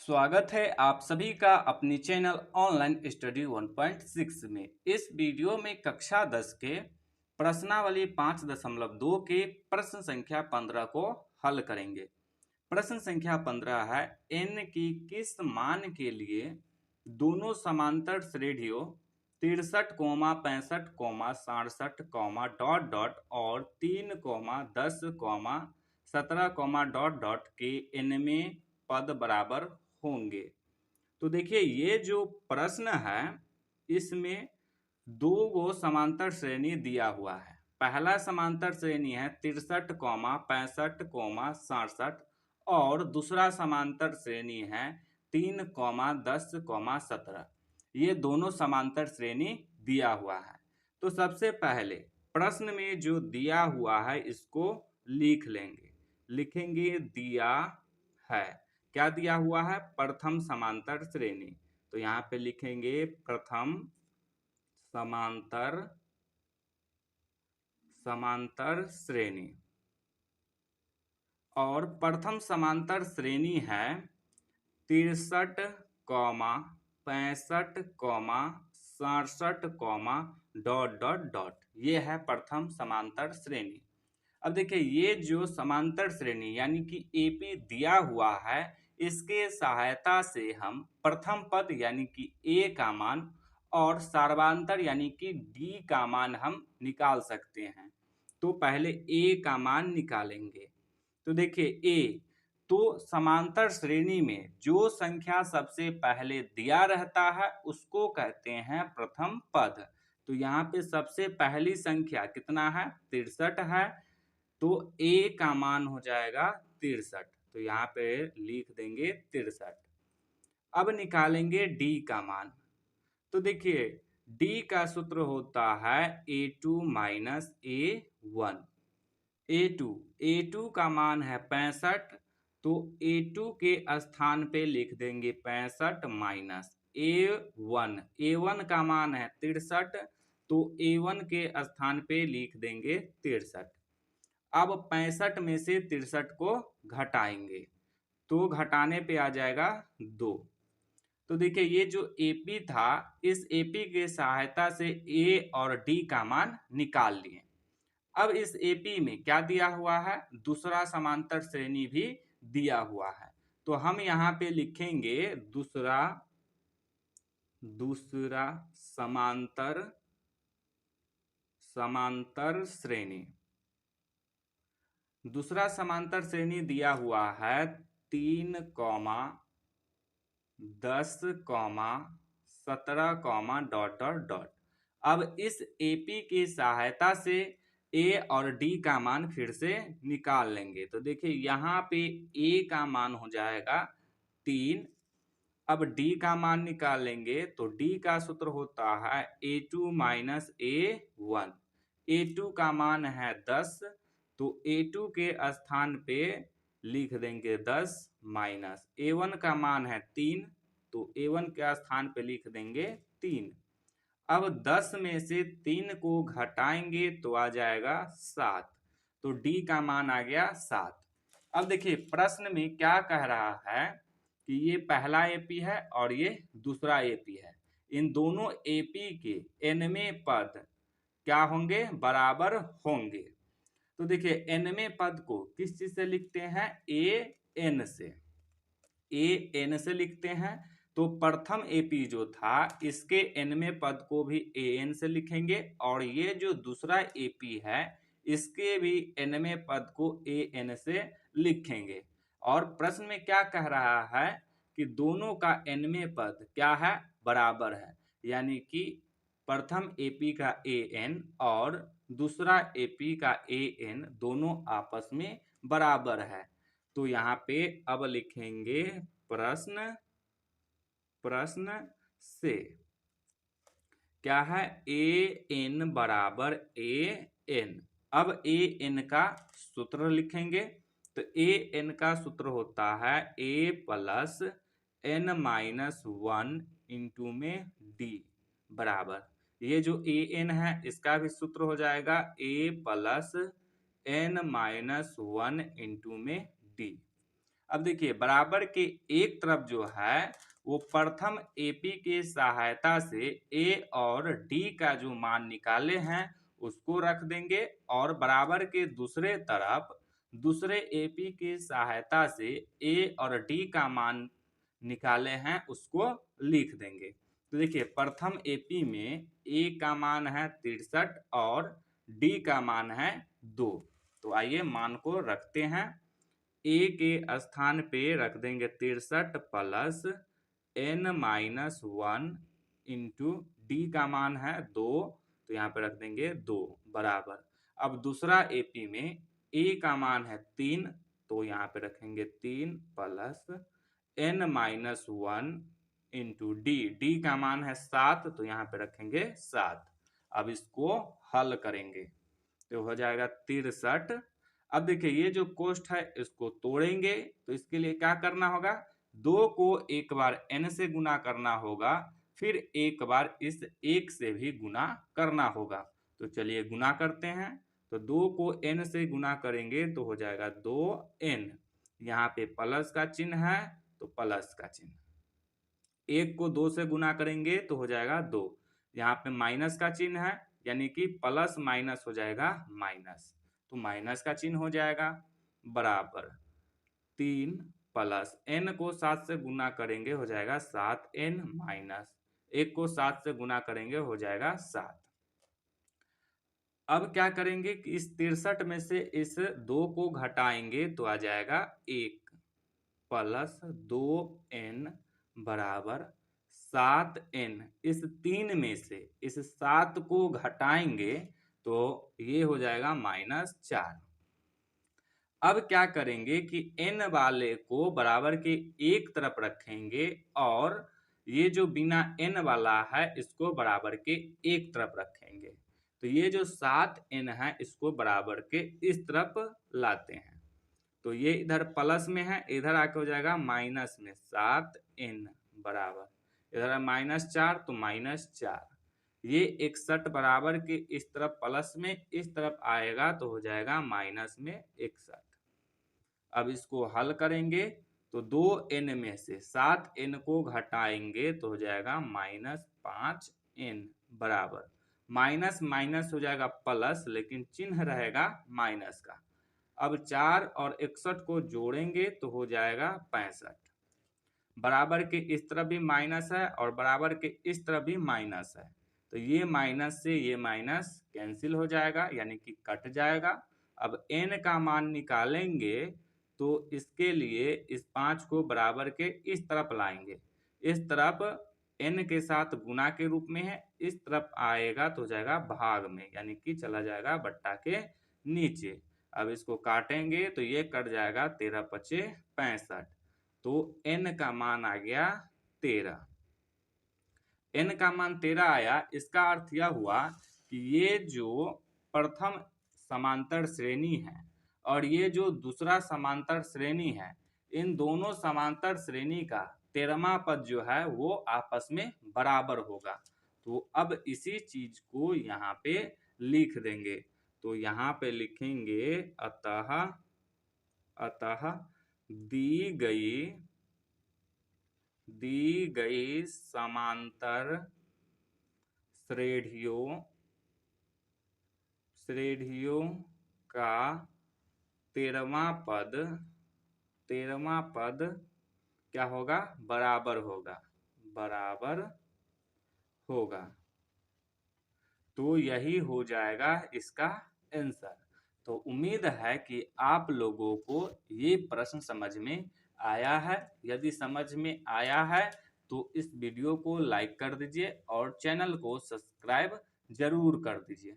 स्वागत है आप सभी का अपनी चैनल ऑनलाइन स्टडी 1.6 में। इस वीडियो में कक्षा 10 के प्रश्नावली 5.2 के प्रश्न संख्या 15 को हल करेंगे। प्रश्न संख्या 15 है, n की किस मान के लिए दोनों समांतर श्रेणियों 63, 65, 67, डॉट डॉट और 3, 10, 17, डॉट डॉट के n में पद बराबर होंगे। तो देखिए ये जो प्रश्न है इसमें दो गो समांतर श्रेणी दिया हुआ है। पहला समांतर श्रेणी है 63, 65, 67 और दूसरा समांतर श्रेणी है 3, 10, 17। ये दोनों समांतर श्रेणी दिया हुआ है। तो सबसे पहले प्रश्न में जो दिया हुआ है इसको लिख लेंगे। लिखेंगे दिया है, क्या दिया हुआ है? प्रथम समांतर श्रेणी। तो यहाँ पे लिखेंगे प्रथम समांतर श्रेणी। और प्रथम समांतर श्रेणी है 63, 65, 67, डॉट डॉट डॉट। ये है प्रथम समांतर श्रेणी। अब देखिए ये जो समांतर श्रेणी यानी कि एपी दिया हुआ है, इसके सहायता से हम प्रथम पद यानी कि ए का मान और सर्वांतर यानी कि डी का मान हम निकाल सकते हैं। तो पहले ए का मान निकालेंगे। तो देखिए ए, तो समांतर श्रेणी में जो संख्या सबसे पहले दिया रहता है उसको कहते हैं प्रथम पद। तो यहाँ पे सबसे पहली संख्या कितना है? 63 है। तो ए का मान हो जाएगा 63। तो यहाँ पे लिख देंगे 63। अब निकालेंगे डी का मान। तो देखिए डी का सूत्र होता है A2 माइनस A1। A2 का मान है 65। तो A2 के स्थान पे लिख देंगे 65 माइनस A1 का मान है 63। तो A1 के स्थान पे लिख देंगे 63। अब 65 में से 63 को घटाएंगे तो घटाने पे आ जाएगा 2। तो देखिए ये जो एपी था, इस एपी के सहायता से ए और डी का मान निकाल लिए। अब इस एपी में क्या दिया हुआ है? दूसरा समांतर श्रेणी भी दिया हुआ है। तो हम यहाँ पे लिखेंगे दूसरा समांतर श्रेणी। दूसरा समांतर श्रेणी दिया हुआ है 3, 10, 17, डॉट डॉट डॉट। अब इस एपी की सहायता से ए और डी का मान फिर से निकाल लेंगे। तो देखिए यहाँ पे ए का मान हो जाएगा 3। अब डी का मान निकालेंगे तो डी का सूत्र होता है A2 माइनस A1। A2 का मान है 10। तो A2 के स्थान पे लिख देंगे 10 माइनस A1 का मान है 3। तो A1 के स्थान पे लिख देंगे 3। अब 10 में से 3 को घटाएंगे तो आ जाएगा 7। तो डी का मान आ गया 7। अब देखिए प्रश्न में क्या कह रहा है कि ये पहला एपी है और ये दूसरा एपी है। इन दोनों एपी के nवें पद क्या होंगे? बराबर होंगे। तो देखिए nवें पद को किस चीज से लिखते हैं? an से। an से लिखते हैं। तो प्रथम एपी जो था इसके nवें पद को भी an से लिखेंगे और ये जो दूसरा एपी है इसके भी nवें पद को an से लिखेंगे। और प्रश्न में क्या कह रहा है कि दोनों का nवें पद क्या है? बराबर है। यानी कि प्रथम एपी का an और दूसरा एपी का an दोनों आपस में बराबर है। तो यहाँ पे अब लिखेंगे प्रश्न से क्या है? an बराबर an। अब an का सूत्र लिखेंगे। तो an का सूत्र होता है a plus n minus 1 into में d बराबर। ये जो an है इसका भी सूत्र हो जाएगा a plus n minus 1 into में d। अब देखिए बराबर के एक तरफ जो है वो प्रथम एपी के सहायता से ए और डी का जो मान निकाले हैं उसको रख देंगे, और बराबर के दूसरे तरफ दूसरे एपी के सहायता से ए और डी का मान निकाले हैं उसको लिख देंगे। तो देखिए प्रथम एपी में ए का मान है 63 और डी का मान है 2। तो आइए मान को रखते हैं। ए के स्थान पे रख देंगे 63 प्लस n-1 इंटू डी का मान है 2, तो यहाँ पे रख देंगे 2 बराबर। अब दूसरा एपी में ए का मान है 3, तो यहाँ पे रखेंगे 3 प्लस n-1 इंटू डी का मान है 7, तो यहाँ पे रखेंगे 7। अब इसको हल करेंगे तो हो जाएगा 63। अब देखिए ये जो कोष्ठ है इसको तोड़ेंगे, तो इसके लिए क्या करना होगा, 2 को एक बार n से गुना करना होगा, फिर एक बार इस 1 से भी गुना करना होगा। तो चलिए गुना करते हैं। तो 2 को n से गुना करेंगे तो हो जाएगा 2n, यहाँ पे प्लस का चिन्ह है तो प्लस का चिन्ह। 1 को 2 से गुना करेंगे तो हो जाएगा 2, यहाँ पे माइनस का चिन्ह है, यानी कि प्लस माइनस हो जाएगा माइनस, तो माइनस का चिन्ह हो जाएगा बराबर 3 प्लस n को 7 से गुना करेंगे हो जाएगा 7n माइनस 1 को 7 से गुना करेंगे हो जाएगा 7। अब क्या करेंगे कि इस 63 में से इस 2 को घटाएंगे तो आ जाएगा 1 प्लस 2n बराबर 7n। इस 3 में से इस 7 को घटाएंगे तो ये हो जाएगा -4। अब क्या करेंगे कि n वाले को बराबर के एक तरफ रखेंगे और ये जो बिना n वाला है इसको बराबर के एक तरफ रखेंगे। तो ये जो 7n है इसको बराबर के इस तरफ लाते हैं, तो ये इधर प्लस में है, इधर आके हो जाएगा माइनस में 7n बराबर, इधर -4 तो -4। ये 61 बराबर के इस तरफ प्लस में, इस तरफ आएगा तो हो जाएगा माइनस में 61। अब इसको हल करेंगे तो 2n में से 7n को घटाएंगे तो हो जाएगा -5n बराबर, माइनस माइनस हो जाएगा प्लस, लेकिन चिन्ह रहेगा माइनस का। अब 4 और 61 को जोड़ेंगे तो हो जाएगा 65। बराबर के इस तरफ भी माइनस है और बराबर के इस तरफ भी माइनस है, तो ये माइनस से ये माइनस कैंसिल हो जाएगा, यानी कि कट जाएगा। अब n का मान निकालेंगे तो इसके लिए इस 5 को बराबर के इस तरफ लाएंगे, इस तरफ n के साथ गुना के रूप में है, इस तरफ आएगा तो हो जाएगा भाग में, यानी कि चला जाएगा बट्टा के नीचे। अब इसको काटेंगे तो ये कट जाएगा 13 पचे 65, तो n का मान आ गया 13। n का मान 13 आया, इसका अर्थ यह हुआ कि ये जो प्रथम समांतर श्रेणी है और ये जो दूसरा समांतर श्रेणी है, इन दोनों समांतर श्रेणी का 13वां पद जो है वो आपस में बराबर होगा। तो अब इसी चीज को यहाँ पे लिख देंगे, तो यहाँ पे लिखेंगे अतः दी गई समांतर श्रेणियों का 13वां पद क्या होगा, बराबर होगा। तो यही हो जाएगा इसका आंसर। तो उम्मीद है कि आप लोगों को ये प्रश्न समझ में आया है। यदि समझ में आया है तो इस वीडियो को लाइक कर दीजिए और चैनल को सब्सक्राइब जरूर कर दीजिए।